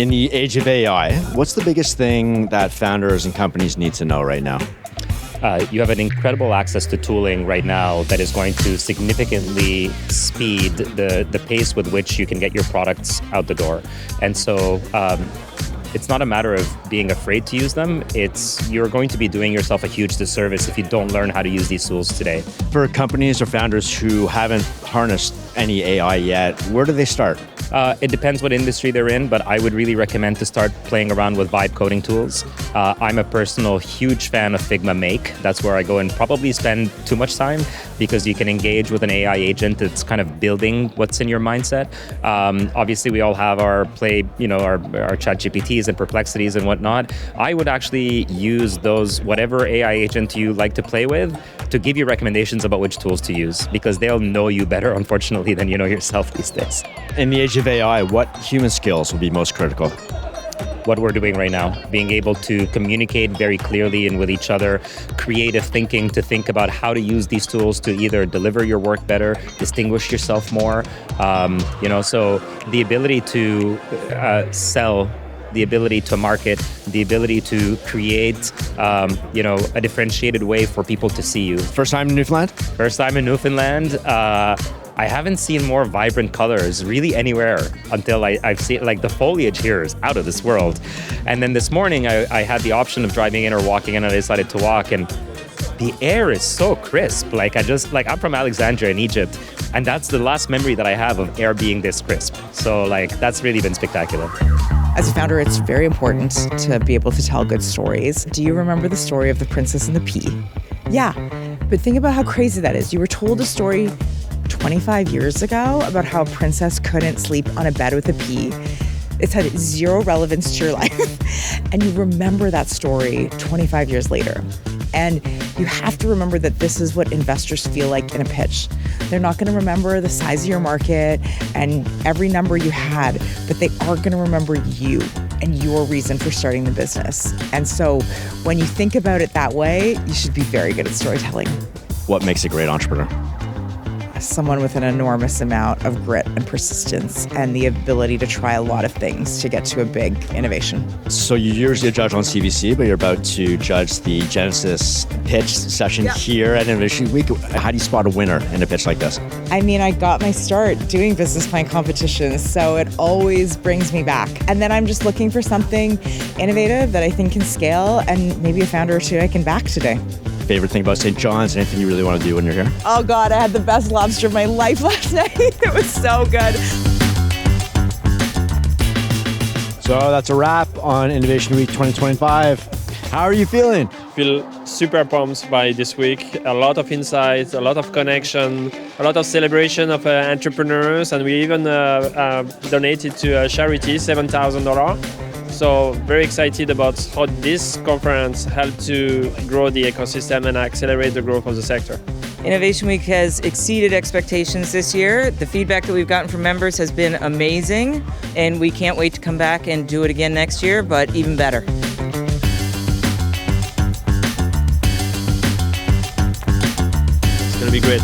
In the age of AI, what's the biggest thing that founders and companies need to know right now? You have an incredible access to tooling right now that is going to significantly speed the pace with which you can get your products out the door. And so it's not a matter of being afraid to use them. You're going to be doing yourself a huge disservice if you don't learn how to use these tools today. For companies or founders who haven't harnessed any AI yet, where do they start? It depends what industry they're in, but I would really recommend to start playing around with vibe coding tools. I'm a personal huge fan of Figma Make. That's where I go and probably spend too much time because you can engage with an AI agent that's kind of building what's in your mindset. Obviously, we all have our ChatGPTs and Perplexities and whatnot. I would actually use those, whatever AI agent you like to play with, to give you recommendations about which tools to use because they'll know you better, unfortunately, than you know yourself these days. In the age of AI, what human skills will be most critical? What we're doing right now, being able to communicate very clearly and with each other, creative thinking to think about how to use these tools to either deliver your work better, distinguish yourself more, so the ability to sell, the ability to market, the ability to create, a differentiated way for people to see you. First time in Newfoundland? First time in Newfoundland. I haven't seen more vibrant colors really anywhere until I've seen, the foliage here is out of this world. And then this morning I had the option of driving in or walking in, and I decided to walk, and the air is so crisp. I'm from Alexandria in Egypt, and that's the last memory that I have of air being this crisp. So that's really been spectacular. As a founder, it's very important to be able to tell good stories. Do you remember the story of the princess and the pea? Yeah, but think about how crazy that is. You were told a story 25 years ago about how a princess couldn't sleep on a bed with a pea. It's had zero relevance to your life. And you remember that story 25 years later. And you have to remember that this is what investors feel like in a pitch. They're not going to remember the size of your market and every number you had, but they are going to remember you and your reason for starting the business. And so when you think about it that way, you should be very good at storytelling. What makes a great entrepreneur? Someone with an enormous amount of grit and persistence and the ability to try a lot of things to get to a big innovation. So you usually judge on CVC, but you're about to judge the Genesis pitch session here at Innovation Week. How do you spot a winner in a pitch like this? I mean, I got my start doing business plan competitions, so it always brings me back. And then I'm just looking for something innovative that I think can scale, and maybe a founder or two I can back today. Favorite thing about St. John's? Anything you really want to do when you're here? Oh God, I had the best lobster of my life last night. It was so good. So that's a wrap on Innovation Week 2025. How are you feeling? Feel super pumped by this week. A lot of insights, a lot of connection, a lot of celebration of entrepreneurs, and we even donated to a charity $7,000. So very excited about how this conference helped to grow the ecosystem and accelerate the growth of the sector. Innovation Week has exceeded expectations this year. The feedback that we've gotten from members has been amazing, and we can't wait to come back and do it again next year, but even better. It's going to be great.